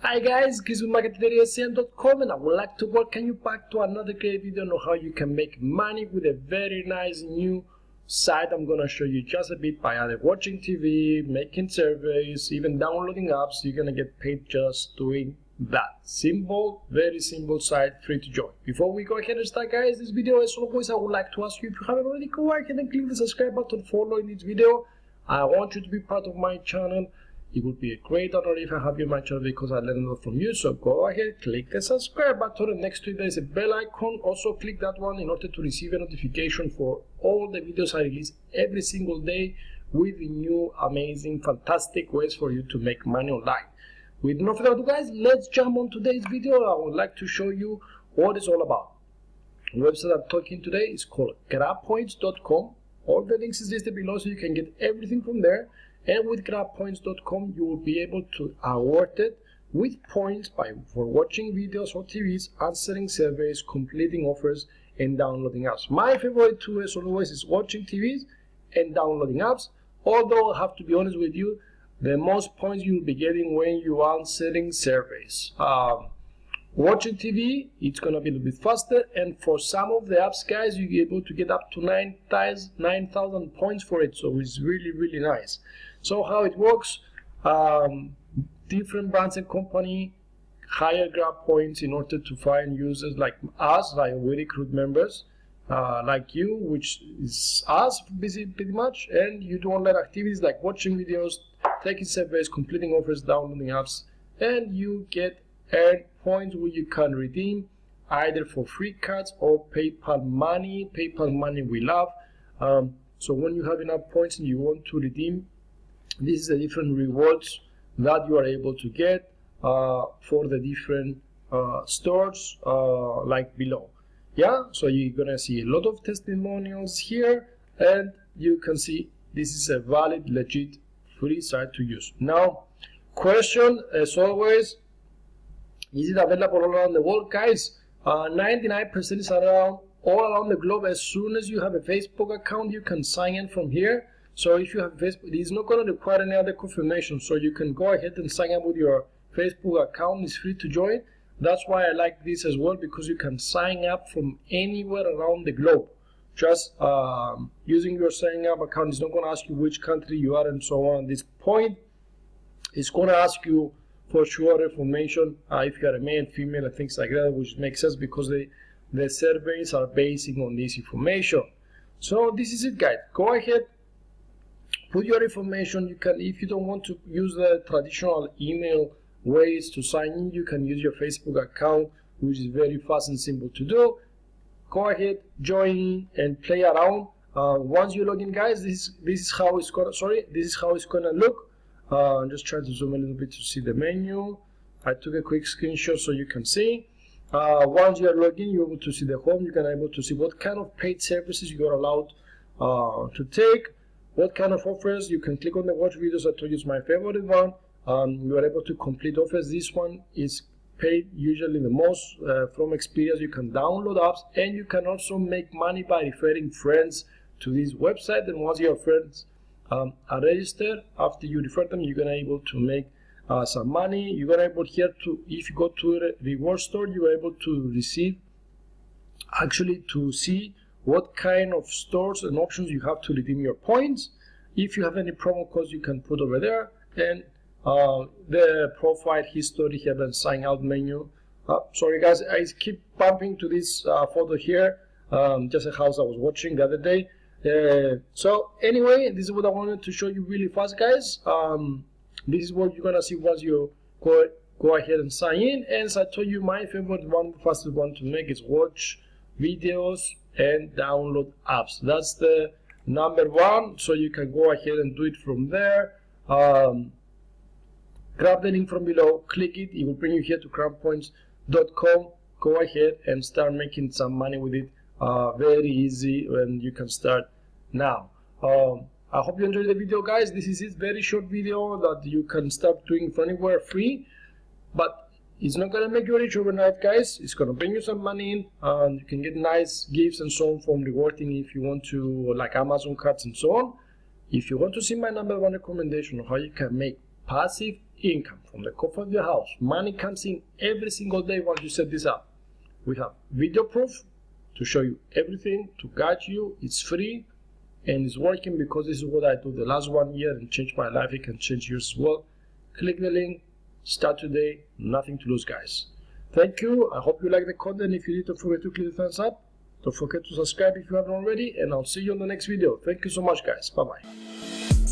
Hi guys, KizMarketVariation.com, and I would like to welcome you back to another great video on how you can make money with a very nice new site. I'm gonna show you just a bit by either watching TV, making surveys, even downloading apps. You're gonna get paid just doing that. Simple, very simple site, free to join. Before we go ahead and start, guys, this video, as always, I would like to ask you, if you haven't already, go ahead and click the subscribe button following this video. I want you to be part of my channel. It would be a great honor if I have you on my channel because I learn a lot from you. So go ahead, click the subscribe button, and next to it there is a bell icon. Also click that one in order to receive a notification for all the videos I release every single day with new, amazing, fantastic ways for you to make money online. With no further ado, guys, let's jump on today's video. I would like to show you what it's all about. The website I'm talking today is called grabpoints.com. All the links is listed below so you can get everything from there. And with grabpoints.com, you will be able to award it with points for watching videos or TVs, answering surveys, completing offers, and downloading apps. My favorite tool, as always, is watching TVs and downloading apps. Although I have to be honest with you, the most points you'll be getting when you are answering surveys. Watching TV, it's gonna be a little bit faster, and for some of the apps, guys, you'll be able to get up to 9,000 points for it. So it's really nice. So how it works, different brands and company hire Grab points in order to find users like us, like we recruit members like you, which is us pretty much, and you do online activities like watching videos, taking surveys, completing offers, downloading apps, and you get earned points where you can redeem either for free cards or PayPal money. PayPal money we love. So when you have enough points and you want to redeem, this is the different rewards that you are able to get for the different stores like below. Yeah, so you're gonna see a lot of testimonials here, and you can see this is a valid, legit, free site to use. Now, question as always, is it available all around the world? Guys, 99% is all around the globe. As soon as you have a Facebook account, you can sign in from here. So if you have Facebook, it is not going to require any other confirmation. So you can go ahead and sign up with your Facebook account. It's free to join. That's why I like this as well, because you can sign up from anywhere around the globe. Just using your sign up account is not going to ask you which country you are and so on. At this point, it's going to ask you for sure information if you are a male, female, and things like that, which makes sense because the surveys are basing on this information. So this is it, guys. Go ahead, put your information. You can, if you don't want to use the traditional email ways to sign in, you can use your Facebook account, which is very fast and simple to do. Go ahead, join and play around. Once you log in, guys, this is how it's gonna look. I'm just trying to zoom a little bit to see the menu. I took a quick screenshot so you can see. Once you are logged in, you're able to see the home. You're able to see what kind of paid services you are allowed to take, what kind of offers. You can click on the watch videos. I told you it's my favorite one. You are able to complete offers. This one is paid usually the most. From experience, you can download apps, and you can also make money by referring friends to this website. And once your friends are registered, after you refer them, you're gonna able to make some money. You're gonna able here to, if you go to a reward store, you're able to receive, actually to see what kind of stores and options you have to redeem your points. If you have any promo codes, you can put over there, and the profile history here, the sign out menu. Sorry guys, I keep bumping to this photo here, just a house I was watching the other day. So anyway, this is what I wanted to show you really fast, guys. This is what you're gonna see once you go ahead and sign in. And as I told you, my favorite one, fastest one to make is watch videos and download apps. That's the number one. So you can go ahead and do it from there. Grab the link from below, click it. It will bring you here to grabpoints.com. Go ahead and start making some money with it. Very easy, and you can start now. I hope you enjoyed the video, guys. This is it, very short video that you can start doing from anywhere free, but it's not gonna make you rich overnight, guys. It's gonna bring you some money in, and you can get nice gifts and so on from rewarding if you want to, like Amazon cards and so on. If you want to see my #1 recommendation on how you can make passive income from the comfort of your house. Money comes in every single day once you set this up. We have video proof to show you everything, to guide you. It's free and it's working because this is what I do the last 1 year and changed my life. It can change yours as well. Click the link, start today, nothing to lose, guys. Thank you. I hope you like the content. If you did, don't forget to click the thumbs up. Don't forget to subscribe if you haven't already, and I'll see you on the next video. Thank you so much, guys. Bye-bye.